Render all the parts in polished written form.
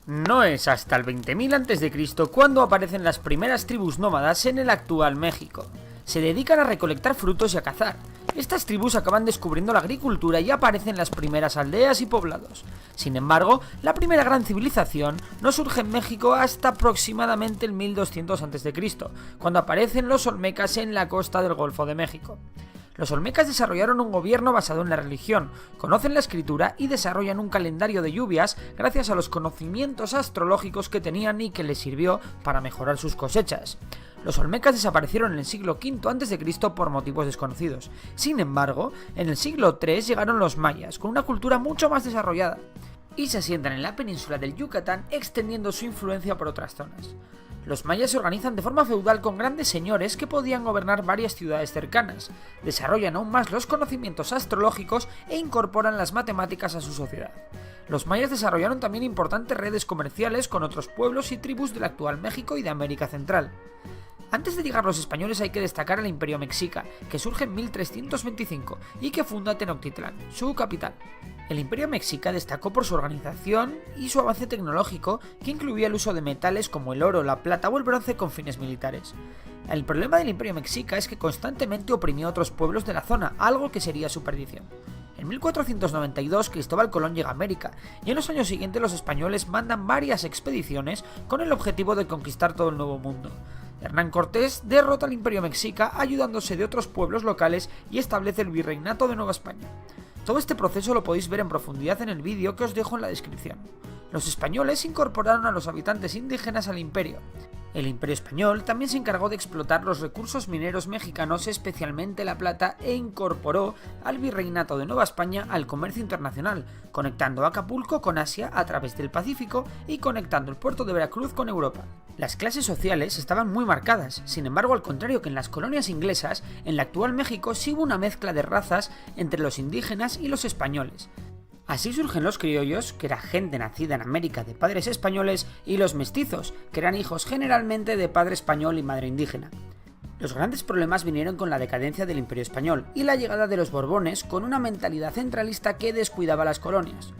No es hasta el 20.000 a.C. cuando aparecen las primeras tribus nómadas en el actual México. Se dedican a recolectar frutos y a cazar. Estas tribus acaban descubriendo la agricultura y aparecen las primeras aldeas y poblados. Sin embargo, la primera gran civilización no surge en México hasta aproximadamente el 1200 a.C., cuando aparecen los olmecas en la costa del Golfo de México. Los olmecas desarrollaron un gobierno basado en la religión, conocen la escritura y desarrollan un calendario de lluvias gracias a los conocimientos astrológicos que tenían y que les sirvió para mejorar sus cosechas. Los olmecas desaparecieron en el siglo V a.C. por motivos desconocidos. Sin embargo, en el siglo III llegaron los mayas, con una cultura mucho más desarrollada, y se asientan en la península del Yucatán, extendiendo su influencia por otras zonas. Los mayas se organizan de forma feudal con grandes señores que podían gobernar varias ciudades cercanas, desarrollan aún más los conocimientos astrológicos e incorporan las matemáticas a su sociedad. Los mayas desarrollaron también importantes redes comerciales con otros pueblos y tribus del actual México y de América Central. Antes de llegar los españoles hay que destacar el Imperio Mexica, que surge en 1325 y que funda Tenochtitlán, su capital. El Imperio Mexica destacó por su organización y su avance tecnológico, que incluía el uso de metales como el oro, la plata o el bronce con fines militares. El problema del Imperio Mexica es que constantemente oprimió a otros pueblos de la zona, algo que sería su perdición. En 1492 Cristóbal Colón llega a América, y en los años siguientes los españoles mandan varias expediciones con el objetivo de conquistar todo el Nuevo Mundo. Hernán Cortés derrota al Imperio Mexica ayudándose de otros pueblos locales y establece el Virreinato de Nueva España. Todo este proceso lo podéis ver en profundidad en el vídeo que os dejo en la descripción. Los españoles incorporaron a los habitantes indígenas al imperio. El Imperio Español también se encargó de explotar los recursos mineros mexicanos, especialmente la plata, e incorporó al Virreinato de Nueva España al comercio internacional, conectando Acapulco con Asia a través del Pacífico y conectando el puerto de Veracruz con Europa. Las clases sociales estaban muy marcadas, sin embargo, al contrario que en las colonias inglesas, en el actual México sí hubo una mezcla de razas entre los indígenas y los españoles. Así surgen los criollos, que era gente nacida en América de padres españoles, y los mestizos, que eran hijos generalmente de padre español y madre indígena. Los grandes problemas vinieron con la decadencia del Imperio Español y la llegada de los Borbones con una mentalidad centralista que descuidaba las colonias.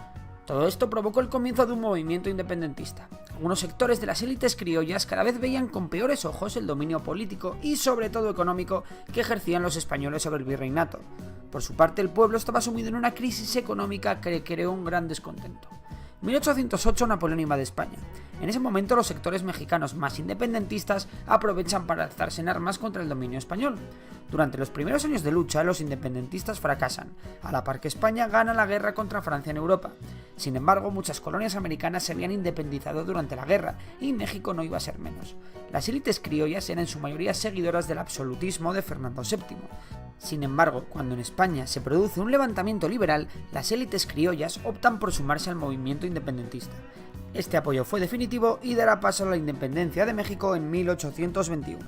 Todo esto provocó el comienzo de un movimiento independentista. Algunos sectores de las élites criollas cada vez veían con peores ojos el dominio político y sobre todo económico que ejercían los españoles sobre el virreinato. Por su parte, el pueblo estaba sumido en una crisis económica que creó un gran descontento. En 1808 Napoleón invade España. En ese momento los sectores mexicanos más independentistas aprovechan para alzarse en armas contra el dominio español. Durante los primeros años de lucha los independentistas fracasan, a la par que España gana la guerra contra Francia en Europa. Sin embargo, muchas colonias americanas se habían independizado durante la guerra y México no iba a ser menos. Las élites criollas eran en su mayoría seguidoras del absolutismo de Fernando VII. Sin embargo, cuando en España se produce un levantamiento liberal, las élites criollas optan por sumarse al movimiento independentista. Este apoyo fue definitivo y dará paso a la independencia de México en 1821.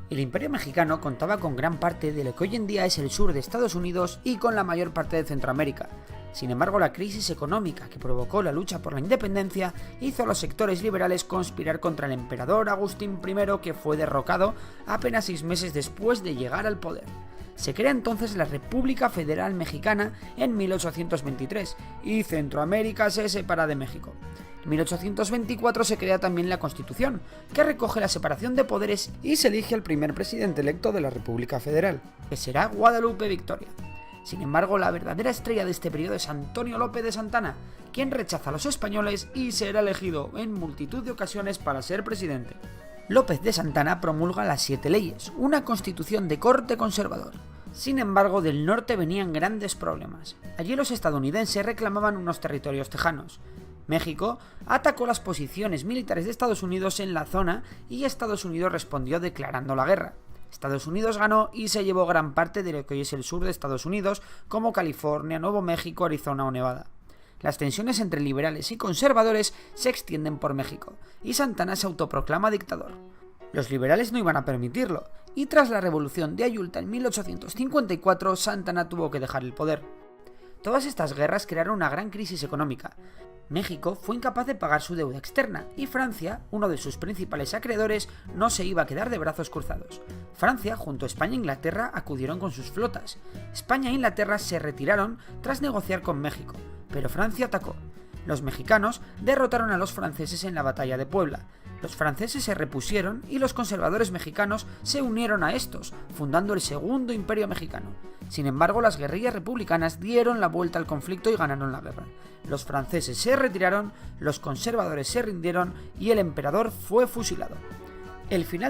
El Imperio Mexicano contaba con gran parte de lo que hoy en día es el sur de Estados Unidos y con la mayor parte de Centroamérica. Sin embargo, la crisis económica que provocó la lucha por la independencia hizo a los sectores liberales conspirar contra el emperador Agustín I, que fue derrocado apenas 6 meses después de llegar al poder. Se crea entonces la República Federal Mexicana en 1823 y Centroamérica se separa de México. En 1824 se crea también la Constitución, que recoge la separación de poderes y se elige al primer presidente electo de la República Federal, que será Guadalupe Victoria. Sin embargo, la verdadera estrella de este periodo es Antonio López de Santana, quien rechaza a los españoles y será elegido en multitud de ocasiones para ser presidente. López de Santana promulga las 7 leyes, una constitución de corte conservador. Sin embargo, del norte venían grandes problemas. Allí los estadounidenses reclamaban unos territorios tejanos. México atacó las posiciones militares de Estados Unidos en la zona y Estados Unidos respondió declarando la guerra. Estados Unidos ganó y se llevó gran parte de lo que hoy es el sur de Estados Unidos, como California, Nuevo México, Arizona o Nevada. Las tensiones entre liberales y conservadores se extienden por México, y Santana se autoproclama dictador. Los liberales no iban a permitirlo, y tras la revolución de Ayulta en 1854, Santana tuvo que dejar el poder. Todas estas guerras crearon una gran crisis económica. México fue incapaz de pagar su deuda externa y Francia, uno de sus principales acreedores, no se iba a quedar de brazos cruzados. Francia, junto a España e Inglaterra, acudieron con sus flotas. España e Inglaterra se retiraron tras negociar con México, pero Francia atacó. Los mexicanos derrotaron a los franceses en la batalla de Puebla. Los franceses se repusieron y los conservadores mexicanos se unieron a estos, fundando el Segundo Imperio Mexicano. Sin embargo, las guerrillas republicanas dieron la vuelta al conflicto y ganaron la guerra. Los franceses se retiraron, los conservadores se rindieron y el emperador fue fusilado. El final